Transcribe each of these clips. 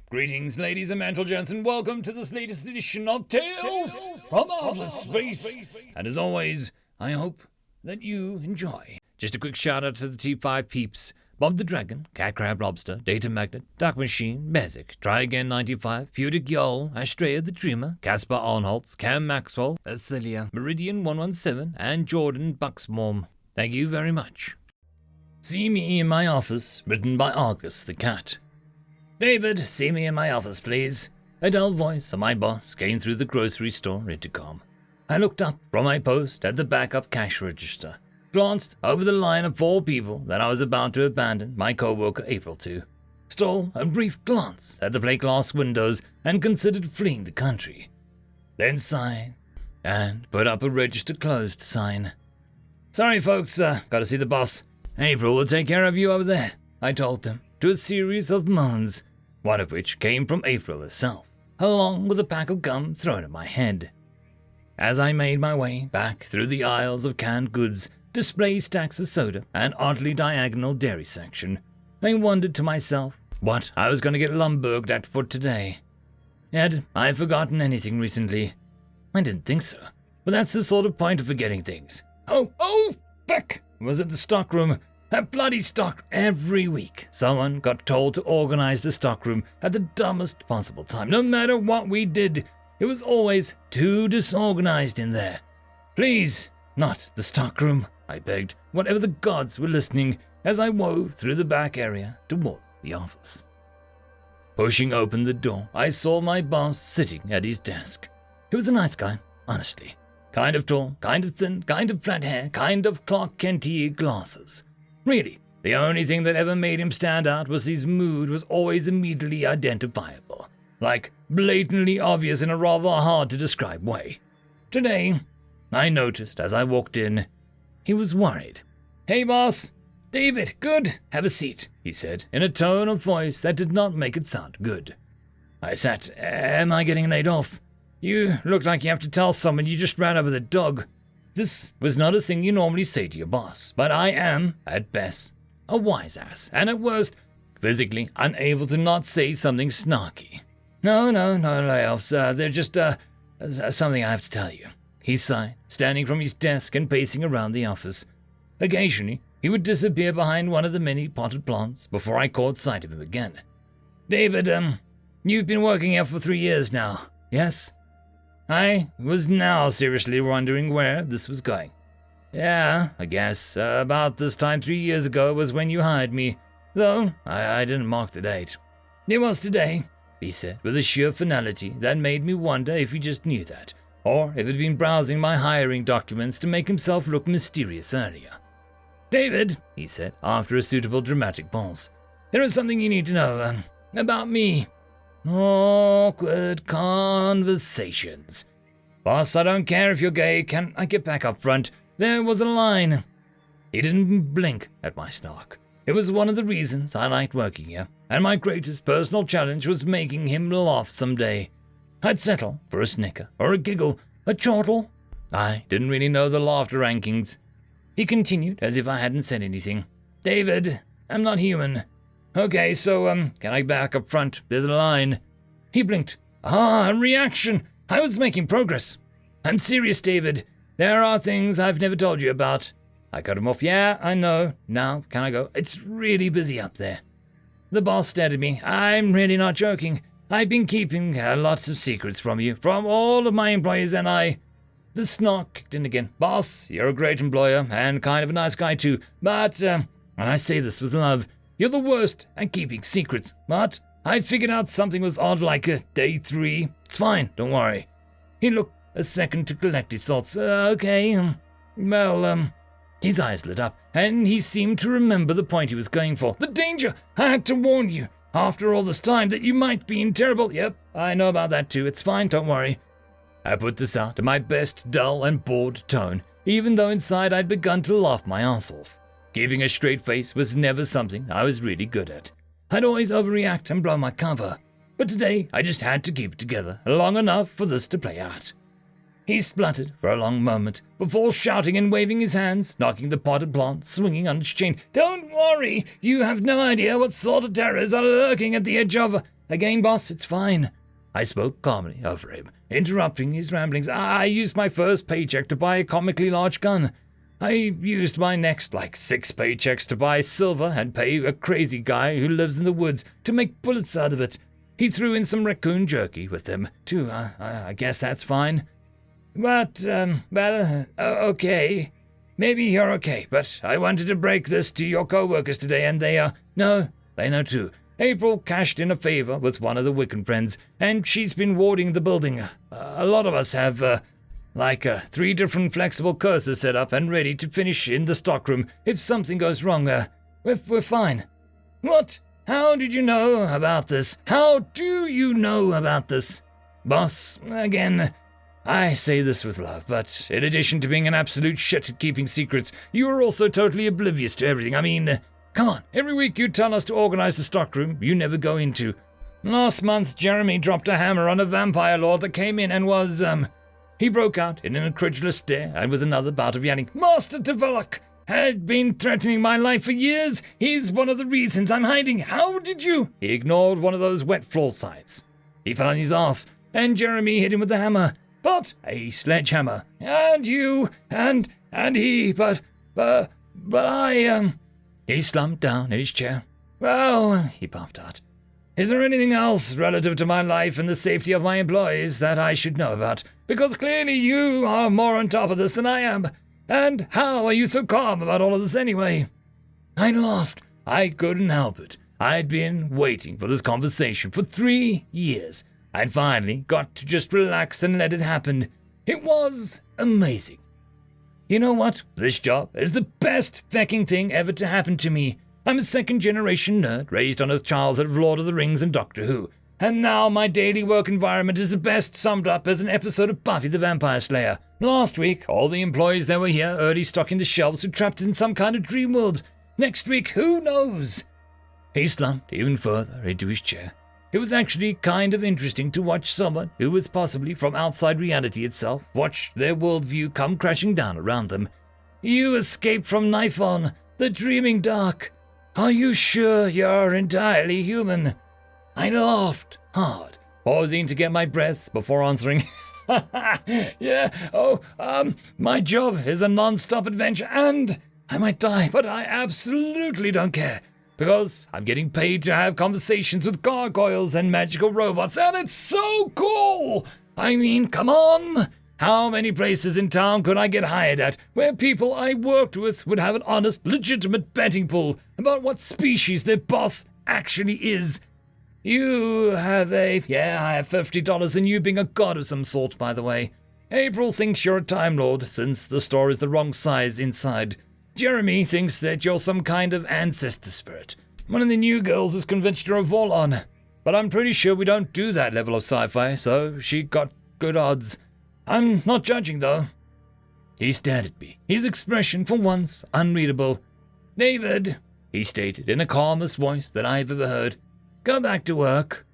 Greetings, ladies and gentlemen, and welcome to this latest edition of Tales from Outer Space. And as always, I hope that you enjoy. Just a quick shout out to the T5 peeps: Bob the Dragon, Crab Lobster, Datamagnet, DuckMachine, Mezec, Try Again 95, Feudic Jarl, Astraya the Dreamer, Casper Arnholtz, Maxwell, Ithilia, Meridian 117, and Jordan Buxbaum. Thank you very much. See me in my office, written by Argus the cat. David, see me in my office, please. A dull voice of my boss came through the grocery store intercom. I looked up from my post at the backup cash register, glanced over the line of 4 people that I was about to abandon my co-worker April to, stole a brief glance at the plate glass windows and considered fleeing the country. Then sighed and put up a register closed sign. Sorry folks, gotta see the boss. April will take care of you over there, I told them, to a series of moans, one of which came from April herself, along with a pack of gum thrown at my head. As I made my way back through the aisles of canned goods, display stacks of soda, and oddly diagonal dairy section, I wondered to myself what I was going to get lumberged at for today. Had I forgotten anything recently? I didn't think so, but that's the sort of point of forgetting things. Oh, fuck! Was it the stockroom? That bloody stock. Every week, someone got told to organize the stockroom at the dumbest possible time. No matter what we did, it was always too disorganized in there. Please, not the stockroom, I begged, whatever the gods were listening, as I wove through the back area towards the office. Pushing open the door, I saw my boss sitting at his desk. He was a nice guy, honestly. Kind of tall, kind of thin, kind of flat hair, kind of Clark Kent-y glasses. Really, the only thing that ever made him stand out was his mood was always immediately identifiable, like blatantly obvious in a rather hard-to-describe way. Today, I noticed as I walked in, he was worried. Hey boss, David, good, have a seat, he said, in a tone of voice that did not make it sound good. I sat. Am I getting laid off? You look like you have to tell someone you just ran over the dog. This was not a thing you normally say to your boss, but I am, at best, a wise ass, and at worst, physically unable to not say something snarky. No layoffs, they're just, something I have to tell you. He sighed, standing from his desk and pacing around the office. Occasionally, he would disappear behind one of the many potted plants before I caught sight of him again. David, you've been working here for 3 years now, yes? I was now seriously wondering where this was going. Yeah, I guess, about this time 3 years ago was when you hired me, though I didn't mark the date. It was today, he said, with a sheer finality that made me wonder if he just knew that, or if he'd been browsing my hiring documents to make himself look mysterious earlier. David, he said, after a suitable dramatic pause, there is something you need to know, about me. Awkward conversations. Boss, I don't care if you're gay, can I get back up front? There was a line. He didn't blink at my snark. It was one of the reasons I liked working here, and my greatest personal challenge was making him laugh someday. I'd settle for a snicker, or a giggle, a chortle. I didn't really know the laughter rankings. He continued as if I hadn't said anything. David, I'm not human. Okay, so, can I back up front? There's a line. He blinked. A reaction. I was making progress. I'm serious, David. There are things I've never told you about. I cut him off. Yeah, I know. Now, can I go? It's really busy up there. The boss stared at me. I'm really not joking. I've been keeping lots of secrets from you, from all of my employees, and The snark kicked in again. Boss, you're a great employer, and kind of a nice guy too, but, and I say this with love, you're the worst at keeping secrets, but I figured out something was odd like day 3. It's fine, don't worry. He looked a second to collect his thoughts. Okay, his eyes lit up, and he seemed to remember the point he was going for. The danger! I had to warn you, after all this time, that you might be in terrible... Yep, I know about that too. It's fine, don't worry. I put this out in my best dull and bored tone, even though inside I'd begun to laugh my arse off. Keeping a straight face was never something I was really good at. I'd always overreact and blow my cover, but today I just had to keep it together long enough for this to play out. He spluttered for a long moment before shouting and waving his hands, knocking the potted plant swinging on its chain. Don't worry, you have no idea what sort of terrors are lurking at the edge of... Again, boss, it's fine. I spoke calmly over him, interrupting his ramblings. I used my first paycheck to buy a comically large gun. I used my next, 6 paychecks to buy silver and pay a crazy guy who lives in the woods to make bullets out of it. He threw in some raccoon jerky with them, too. I guess that's fine. But, okay. Maybe you're okay, but I wanted to break this to your co-workers today, and they know too. April cashed in a favor with one of the Wiccan friends, and she's been warding the building. A lot of us have, 3 different flexible curses set up and ready to finish in the stockroom if something goes wrong. We're fine. What? How did you know about this? How do you know about this? Boss, again, I say this with love, but in addition to being an absolute shit at keeping secrets, you are also totally oblivious to everything. I mean, come on, every week you tell us to organize the stockroom you never go into. Last month, Jeremy dropped a hammer on a vampire lord that came in and was, he broke out in an incredulous stare and with another bout of yelling. Master Develop had been threatening my life for years. He's one of the reasons I'm hiding. How did you? He ignored one of those wet floor signs. He fell on his ass, and Jeremy hit him with the hammer. But a sledgehammer. And you, and he, but I, He slumped down in his chair. Well, he puffed out. Is there anything else relative to my life and the safety of my employees that I should know about? Because clearly you are more on top of this than I am. And how are you so calm about all of this anyway? I laughed. I couldn't help it. I'd been waiting for this conversation for 3 years. I'd finally got to just relax and let it happen. It was amazing. You know what? This job is the best fecking thing ever to happen to me. I'm a second-generation nerd raised on a childhood of Lord of the Rings and Doctor Who. And now my daily work environment is the best summed up as an episode of Buffy the Vampire Slayer. Last week, all the employees that were here early stocking the shelves were trapped in some kind of dream world. Next week, who knows? He slumped even further into his chair. It was actually kind of interesting to watch someone who was possibly from outside reality itself watch their worldview come crashing down around them. You escaped from Nifon, the dreaming dark. Are you sure you're entirely human? I laughed hard, pausing to get my breath before answering. Yeah, my job is a non-stop adventure and I might die, but I absolutely don't care. Because I'm getting paid to have conversations with gargoyles and magical robots, and it's so cool! I mean, come on! How many places in town could I get hired at where people I worked with would have an honest, legitimate betting pool about what species their boss actually is? You have I have $50 in you being a god of some sort, by the way. April thinks you're a Time Lord, since the store is the wrong size inside. Jeremy thinks that you're some kind of ancestor spirit. One of the new girls is convinced you're a Volon. But I'm pretty sure we don't do that level of sci-fi, so she got good odds. I'm not judging, though. He stared at me, his expression for once unreadable. David, he stated in the calmest voice that I've ever heard, go back to work.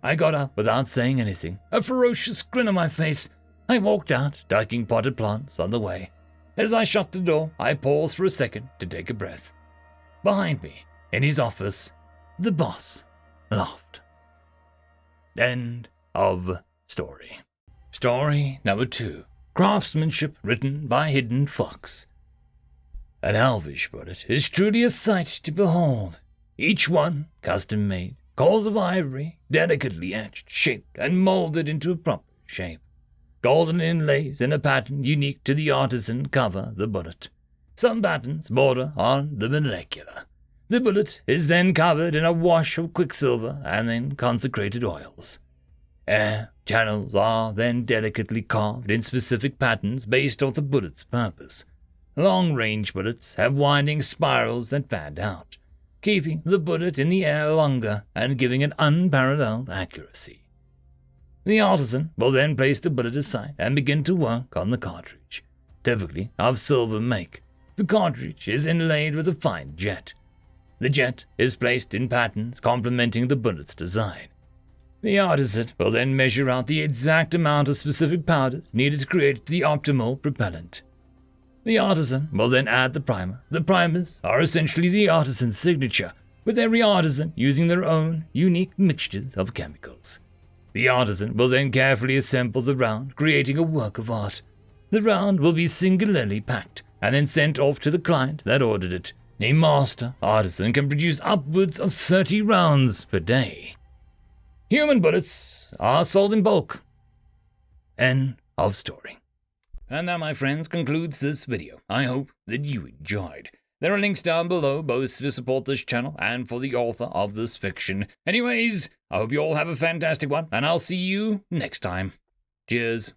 I got up without saying anything, a ferocious grin on my face. I walked out, ducking potted plants on the way. As I shut the door, I paused for a second to take a breath. Behind me, in his office, the boss laughed. End of story. Story number 2. Craftsmanship written by Hidden Fox. An elvish bullet is truly a sight to behold. Each one custom-made, coils of ivory, delicately etched, shaped, and molded into a proper shape. Golden inlays in a pattern unique to the artisan cover the bullet. Some patterns border on the molecular. The bullet is then covered in a wash of quicksilver and then consecrated oils. Air channels are then delicately carved in specific patterns based off the bullet's purpose. Long-range bullets have winding spirals that fan out, keeping the bullet in the air longer and giving it unparalleled accuracy. The artisan will then place the bullet aside and begin to work on the cartridge, typically of silver make. The cartridge is inlaid with a fine jet. The jet is placed in patterns complementing the bullet's design. The artisan will then measure out the exact amount of specific powders needed to create the optimal propellant. The artisan will then add the primer. The primers are essentially the artisan's signature, with every artisan using their own unique mixtures of chemicals. The artisan will then carefully assemble the round, creating a work of art. The round will be singularly packed and then sent off to the client that ordered it. A master artisan can produce upwards of 30 rounds per day. Human bullets are sold in bulk. End of story. And that, my friends, concludes this video. I hope that you enjoyed. There are links down below both to support this channel and for the author of this fiction. Anyways, I hope you all have a fantastic one, and I'll see you next time. Cheers.